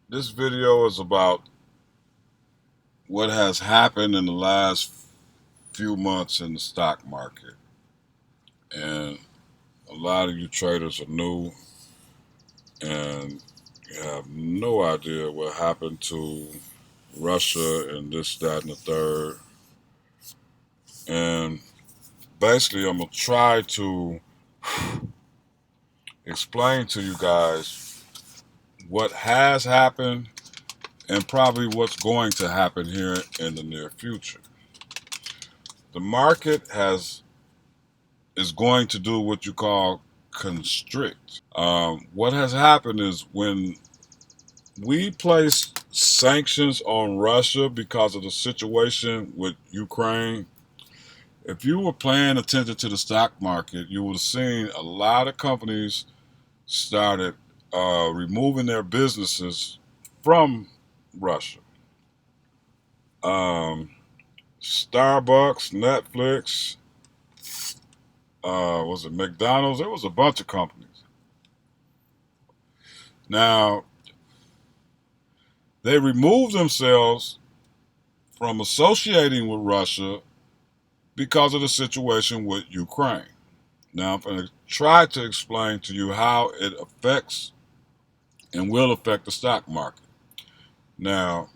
This video is about what has happened in the last few months in the stock market. And a lot of you traders are new and you have no idea what happened to Russia and this, that, and the third. And basically, I'm going to try to explain to you guys what has happened and probably what's going to happen here in the near future. The market is going to do what you call constrict. What has happened is when we place sanctions on Russia because of the situation with Ukraine, if you were paying attention to the stock market, you would have seen a lot of companies started removing their businesses from Russia. Um, Starbucks, Netflix, was it McDonald's? There was a bunch of companies. Now, they removed themselves from associating with Russia because of the situation with Ukraine. Now, I'm going to try to explain to you how it affects and will affect the stock market. Now,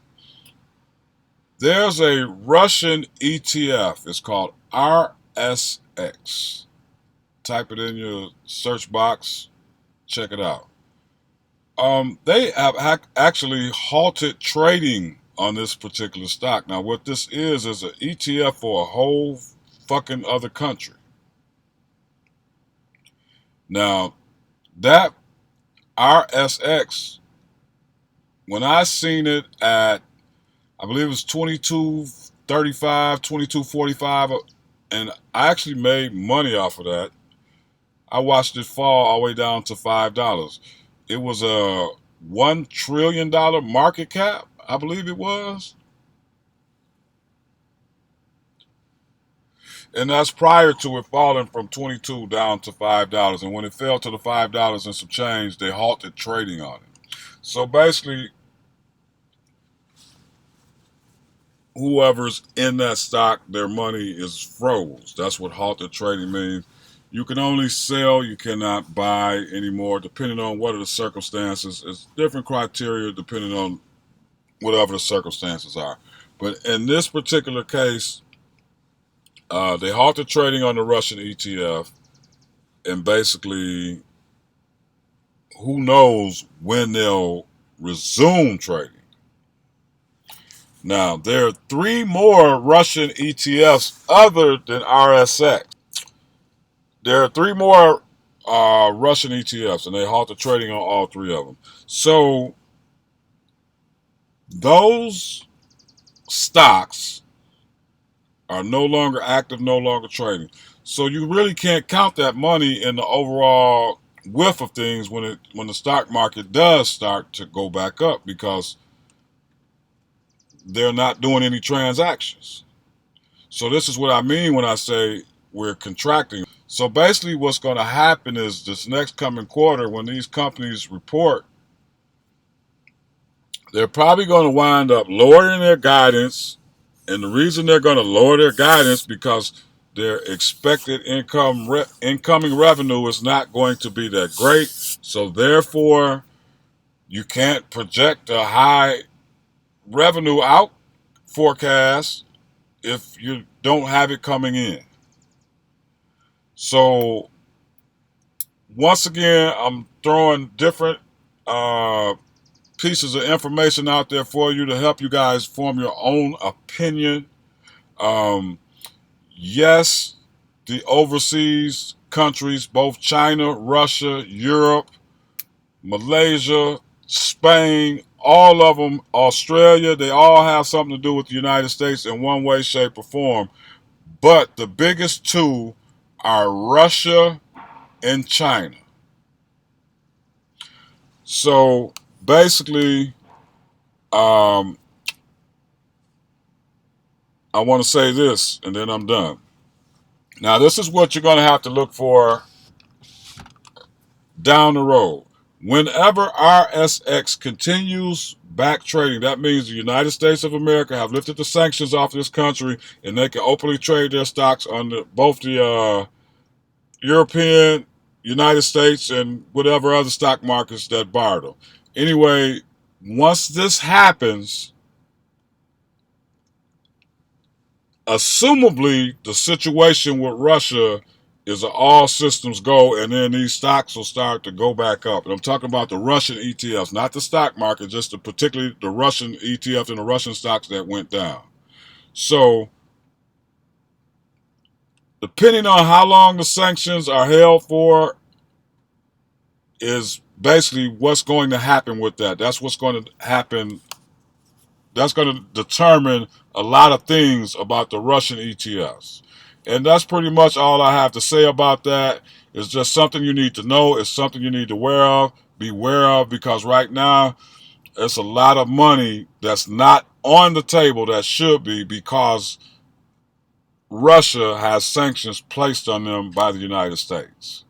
there's a Russian ETF. It's called RSX. Type it in your search box. Check it out. They have actually halted trading on this particular stock. Now, what this is an ETF for a whole fucking other country. Now, that RSX, when I seen it at, I believe it was 22.35, 22.45, and I actually made money off of that. I watched it fall all the way down to $5. It was a $1 trillion market cap, I believe it was. And that's prior to it falling from 22 down to $5. And when it fell to the $5 and some change, they halted trading on it. So basically, whoever's in that stock, their money is froze. That's what halted trading means. You can only sell, you cannot buy anymore, depending on what are the circumstances. It's different criteria depending on whatever the circumstances are. But in this particular case, they halted trading on the Russian ETF, and basically, who knows when they'll resume trading. Now, there are three more Russian ETFs other than RSX. There are three more Russian ETFs, and they halted trading on all three of them. So, those stocks are no longer active, no longer trading. So you really can't count that money in the overall whiff of things when the stock market does start to go back up, because they're not doing any transactions. So this is what I mean when I say we're contracting. So basically what's going to happen is this next coming quarter, when these companies report, they're probably going to wind up lowering their guidance. And the reason they're going to lower their guidance because their expected incoming revenue is not going to be that great. So therefore, you can't project a high revenue out forecast if you don't have it coming in. So once again, I'm throwing different pieces of information out there for you to help you guys form your own opinion. Yes, the overseas countries, both China, Russia, Europe, Malaysia, Spain, all of them, Australia, they all have something to do with the United States in one way, shape, or form. But the biggest two are Russia and China. So basically, I want to say this and then I'm done. Now, this is what you're going to have to look for down the road. Whenever RSX continues back trading. That means the United States of America have lifted the sanctions off this country, and they can openly trade their stocks on both the European, United States, and whatever other stock markets that borrowed them. Anyway, once this happens, assumably the situation with Russia is all systems go, and then these stocks will start to go back up. And I'm talking about the Russian ETFs, not the stock market, just particularly the Russian ETF and the Russian stocks that went down. So, depending on how long the sanctions are held for, is basically what's going to happen with that. That's what's going to happen. That's going to determine a lot of things about the Russian ETFs. And that's pretty much all I have to say about that. It's just something you need to know. It's something you need to be aware of, because right now it's a lot of money that's not on the table that should be, because Russia has sanctions placed on them by the United States.